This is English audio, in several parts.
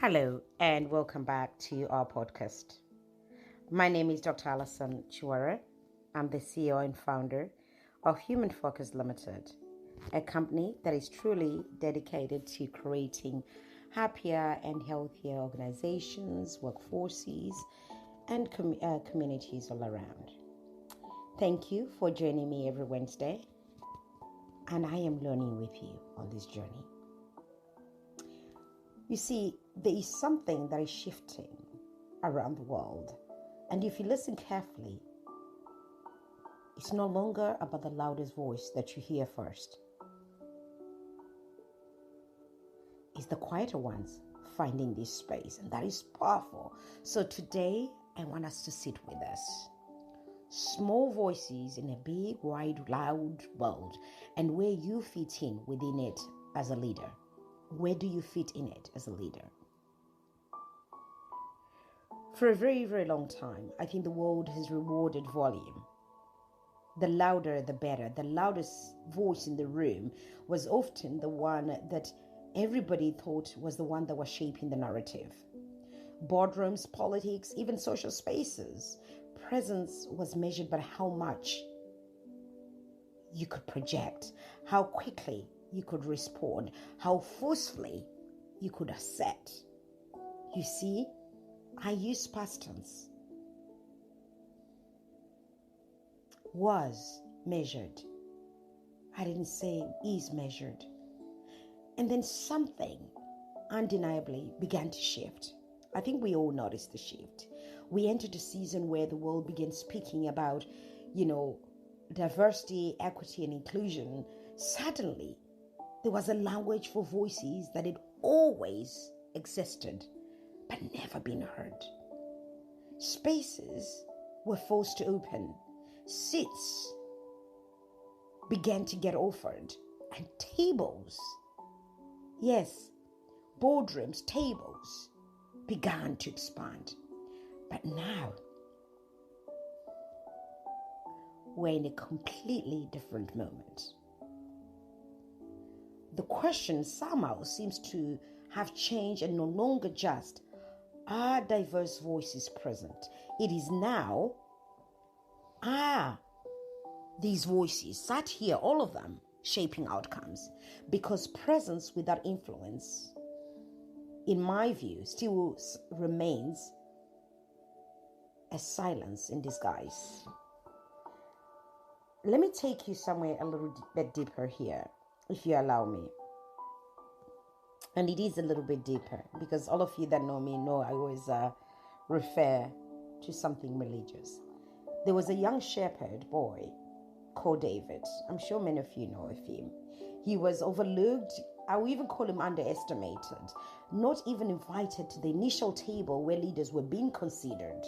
Hello, and welcome back to our podcast. My name is Dr. Alison Chiwara. I'm the CEO and founder of Human Focus Limited, a company that is truly dedicated to creating happier and healthier organizations, workforces, and communities all around. Thank you for joining me every Wednesday, and I am learning with you on this journey. You see, there is something that is shifting around the world. And if you listen carefully, it's no longer about the loudest voice that you hear first. It's the quieter ones finding this space, and that is powerful. So today, I want us to sit with us. Small voices in a big, wide, loud world, and where you fit in within it as a leader. Where do you fit in it as a leader? For a very, very long time, I think the world has rewarded volume. The louder, the better. The loudest voice in the room was often the one that everybody thought was the one that was shaping the narrative. Boardrooms, politics, even social spaces. Presence was measured by how much you could project, how quickly you could respond, how forcefully you could assert. You see, I use past tense. Was measured. I didn't say is measured. And then something undeniably began to shift. I think we all noticed the shift. We entered a season where the world began speaking about, diversity, equity, and inclusion. Suddenly, there was a language for voices that had always existed, but never been heard. Spaces were forced to open. Seats began to get offered. And tables, yes, boardrooms, tables, began to expand. But now, we're in a completely different moment. The question somehow seems to have changed and no longer just are diverse voices present. It is now, are these voices sat here, all of them, shaping outcomes? Because presence without influence, in my view, still remains a silence in disguise. Let me take you somewhere a little bit deeper here, if you allow me. And it is a little bit deeper because all of you that know me know I always refer to something religious. There was a young shepherd boy called David. I'm sure many of you know of him. He was overlooked. I would even call him underestimated. Not even invited to the initial table where leaders were being considered.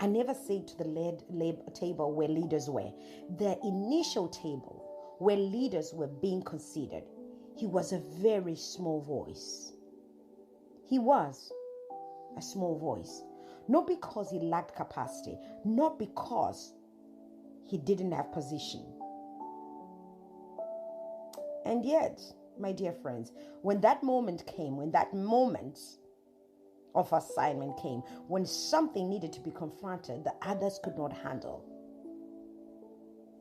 I never say to the table where leaders were. The initial table where leaders were being considered. He was a very small voice. He was a small voice. Not because he lacked capacity. Not because he didn't have position. And yet, my dear friends, when that moment came, when that moment of assignment came, when something needed to be confronted that others could not handle.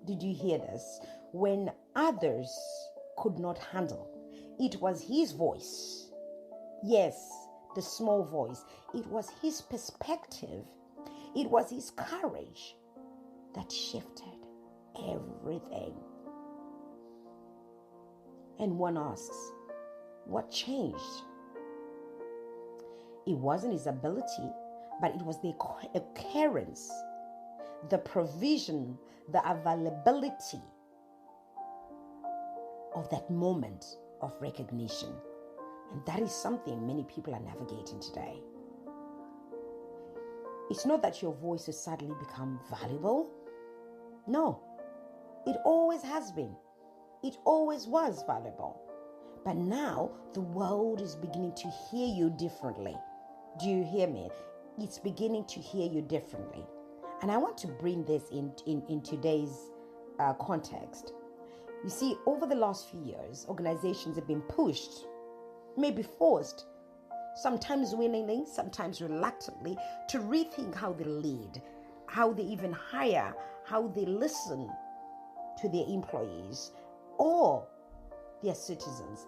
Did you hear this? When others could not handle, it was his voice. Yes, the small voice. It was his perspective. It was his courage that shifted everything. And one asks, what changed? It wasn't his ability, but it was the occurrence, the provision, the availability of that moment of recognition. And that is something many people are navigating today. It's not that your voice has suddenly become valuable. No, it always has been. It always was valuable. But now the world is beginning to hear you differently. Do you hear me? It's beginning to hear you differently. And I want to bring this in today's context. You see, over the last few years, organizations have been pushed, maybe forced, sometimes willingly, sometimes reluctantly, to rethink how they lead, how they even hire, how they listen to their employees or their citizens.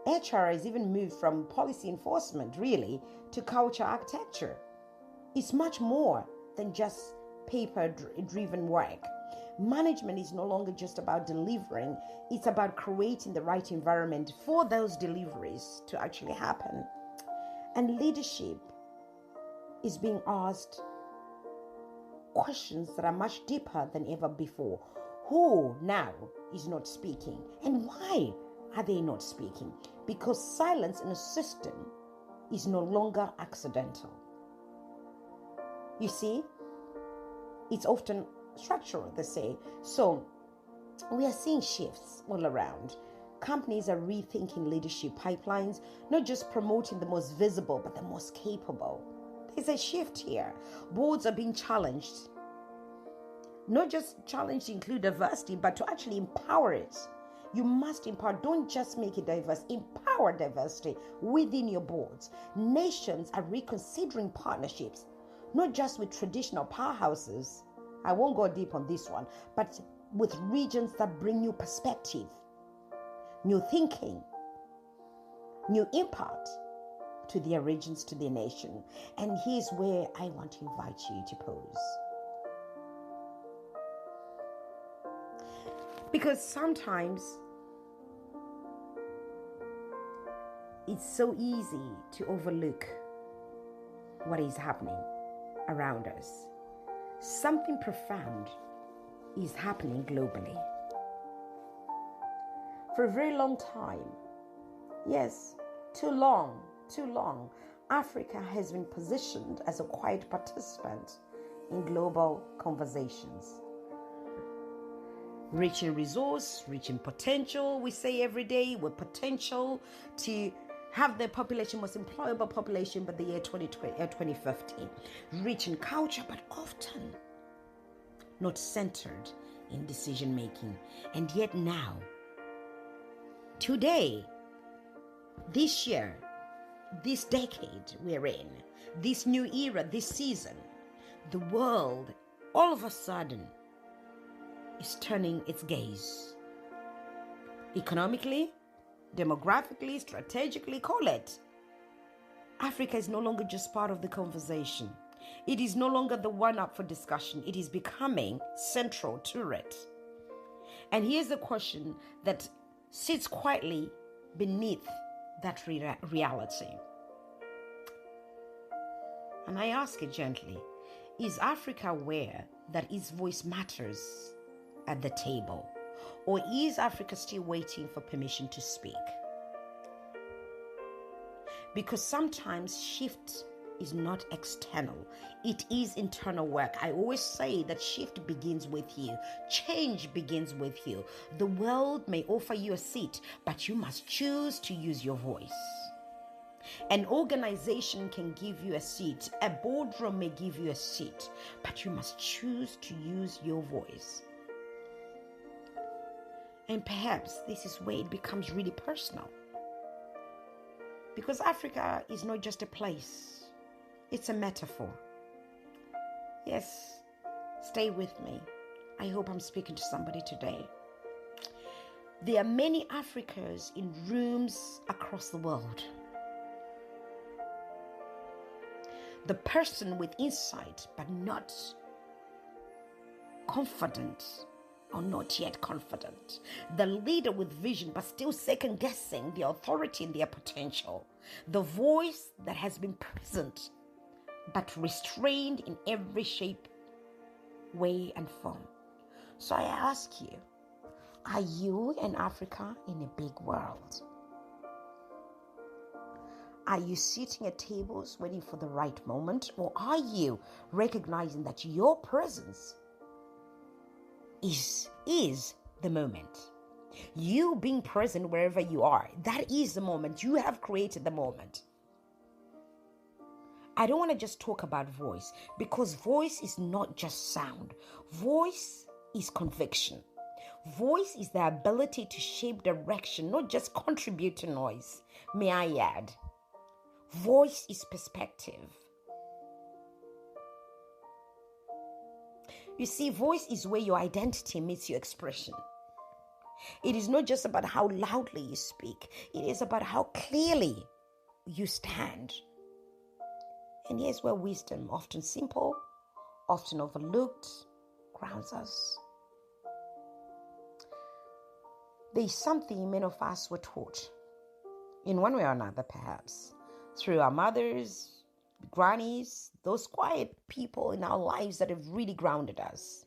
HR has even moved from policy enforcement, really, to culture architecture. It's much more than just paper-driven work. Management is no longer just about delivering, it's about creating the right environment for those deliveries to actually happen. And leadership is being asked questions that are much deeper than ever before. Who now is not speaking? And why are they not speaking? Because silence in a system is no longer accidental. You see, it's often structural, they say. So we are seeing shifts all around. Companies are rethinking leadership pipelines, not just promoting the most visible, but the most capable. There's a shift here. Boards are being challenged. Not just challenged to include diversity, but to actually empower it. You must empower. Don't just make it diverse. Empower diversity within your boards. Nations are reconsidering partnerships, not just with traditional powerhouses. I won't go deep on this one, but with regions that bring new perspective, new thinking, new impact to their regions, to their nation. And here's where I want to invite you to pause. Because sometimes it's so easy to overlook what is happening around us. Something profound is happening globally. For a very long time, yes, too long, Africa has been positioned as a quiet participant in global conversations. Rich in resource, rich in potential. We say every day we're potential to have the most employable population by the year 2050. Rich in culture, but often not centered in decision making. And yet now, today, this year, this decade we're in, this new era, this season, the world all of a sudden is turning its gaze. Economically, demographically, strategically, call it. Africa is no longer just part of the conversation. It is no longer the one up for discussion. It is becoming central to it. And here's the question that sits quietly beneath that reality. And I ask it gently, is Africa aware that its voice matters at the table? Or is Africa still waiting for permission to speak? Because sometimes shift is not external, it is internal work. I always say that shift begins with you. Change begins with you. The world may offer you a seat, but you must choose to use your voice. An organization can give you a seat. A boardroom may give you a seat, but you must choose to use your voice. And perhaps this is where it becomes really personal. Because Africa is not just a place, it's a metaphor. Yes, stay with me. I hope I'm speaking to somebody today. There are many Africans in rooms across the world. The person with insight but not confident, or not yet confident. The leader with vision but still second guessing the authority and their potential. The voice that has been present but restrained in every shape, way and form. So I ask you, are you in Africa in a big world? Are you sitting at tables waiting for the right moment? Or are you recognizing that your presence is the moment? You being present wherever you are, that is the moment. You have created the moment. I don't want to just talk about voice, because voice is not just sound. Voice is conviction. Voice is the ability to shape direction, not just contribute to noise. May I add? Voice is perspective. You see, voice is where your identity meets your expression. It is not just about how loudly you speak. It is about how clearly you stand. And here's where wisdom, often simple, often overlooked, grounds us. There is something many of us were taught, in one way or another perhaps, through our mothers, grannies, those quiet people in our lives that have really grounded us.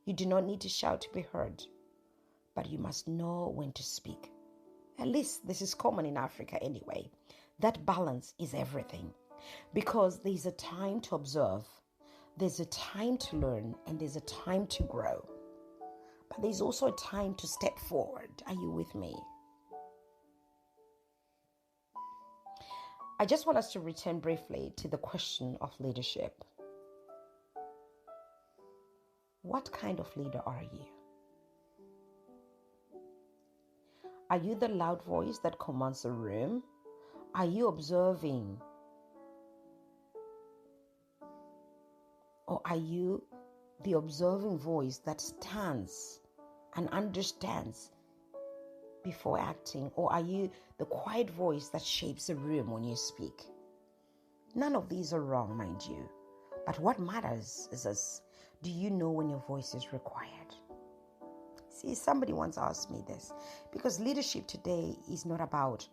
You do not need to shout to be heard, but you must know when to speak. At least this is common in Africa anyway. That balance is everything, because there's a time to observe, there's a time to learn, and there's a time to grow. But there's also a time to step forward. Are you with me? I just want us to return briefly to the question of leadership. What kind of leader are you? Are you the loud voice that commands a room? Are you observing? Or are you the observing voice that stands and understands before acting? Or are you the quiet voice that shapes a room when you speak? None of these are wrong, mind you. But what matters is do you know when your voice is required? See, somebody once asked me this, because leadership today is not about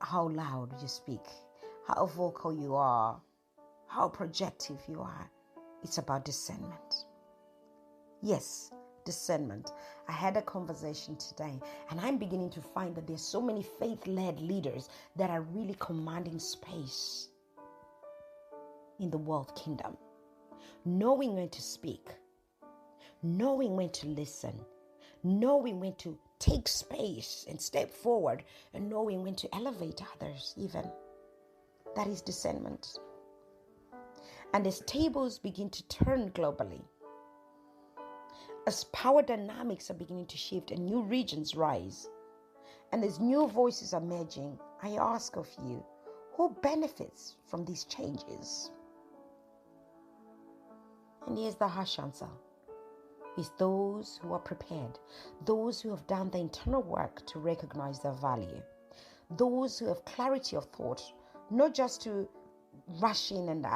how loud you speak, how vocal you are, how projective you are. It's about discernment. Yes, discernment. I had a conversation today, and I'm beginning to find that there's so many faith-led leaders that are really commanding space in the world kingdom, knowing when to speak, knowing when to listen, knowing when to take space and step forward, and knowing when to elevate others even. That is discernment. And as tables begin to turn globally, as power dynamics are beginning to shift and new regions rise, and as new voices are emerging, I ask of you, who benefits from these changes? And here's the harsh answer. It's those who are prepared, those who have done the internal work to recognize their value, those who have clarity of thought, not just to rush in and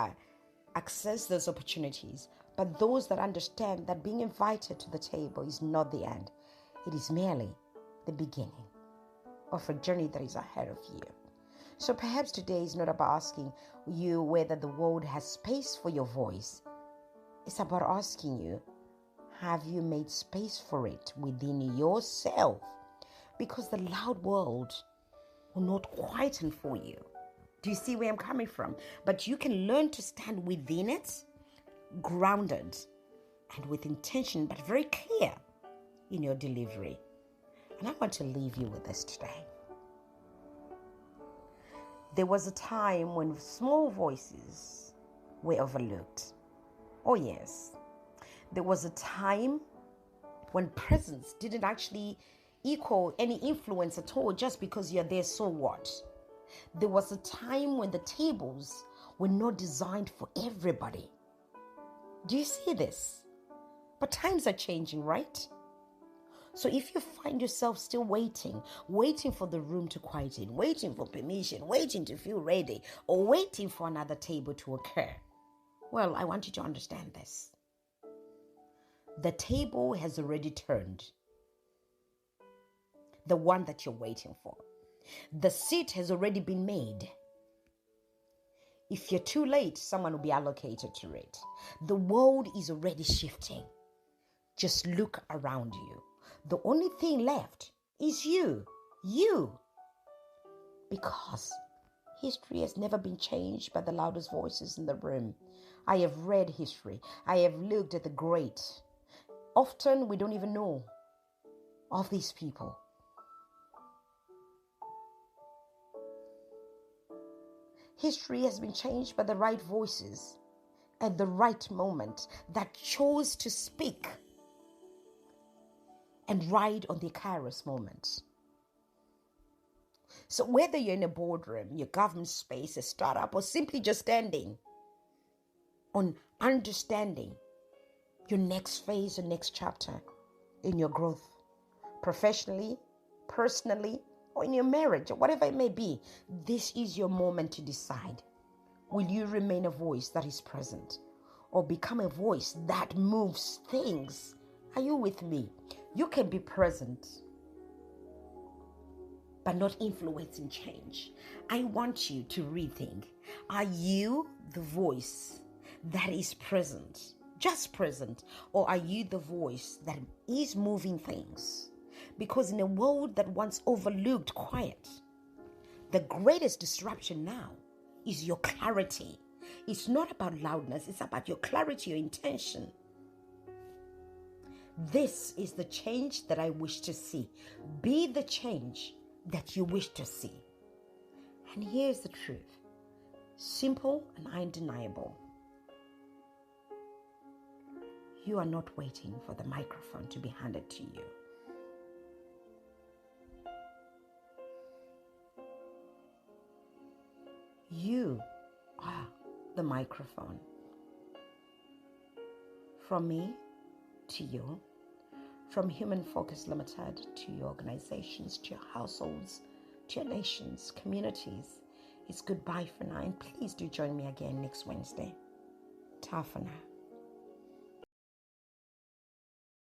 access those opportunities, but those that understand that being invited to the table is not the end. It is merely the beginning of a journey that is ahead of you. So perhaps today is not about asking you whether the world has space for your voice. It's about asking you, have you made space for it within yourself? Because the loud world will not quieten for you. Do you see where I'm coming from? But you can learn to stand within it, grounded and with intention, but very clear in your delivery. And I want to leave you with this today. There was a time when small voices were overlooked. Oh yes. There was a time when presence didn't actually equal any influence at all just because you're there, so what? There was a time when the tables were not designed for everybody. Do you see this? But times are changing, right? So if you find yourself still waiting for the room to quieten, waiting for permission, waiting to feel ready, or waiting for another table to occur, well, I want you to understand this. The table has already turned. The one that you're waiting for. The seat has already been made. If you're too late, someone will be allocated to it. The world is already shifting. Just look around you. The only thing left is you. You. Because history has never been changed by the loudest voices in the room. I have read history. I have looked at the great. Often we don't even know of these people. History has been changed by the right voices at the right moment that chose to speak and ride on the Kairos moment. So whether you're in a boardroom, your government space, a startup, or simply just standing on understanding your next phase, your next chapter in your growth, professionally, personally, or in your marriage, or whatever it may be, this is your moment to decide. Will you remain a voice that is present or become a voice that moves things? Are you with me? You can be present but not influencing change. I want you to rethink. Are you the voice that is present, just present, or are you the voice that is moving things? Because in a world that once overlooked quiet, the greatest disruption now is your clarity. It's not about loudness, it's about your clarity, your intention. This is the change that I wish to see. Be the change that you wish to see. And here's the truth, simple and undeniable. You are not waiting for the microphone to be handed to you. You are the microphone. From me to you, from Human Focus Limited to your organizations, to your households, to your nations, communities. It's goodbye for now, and please do join me again next Wednesday. Ta for now.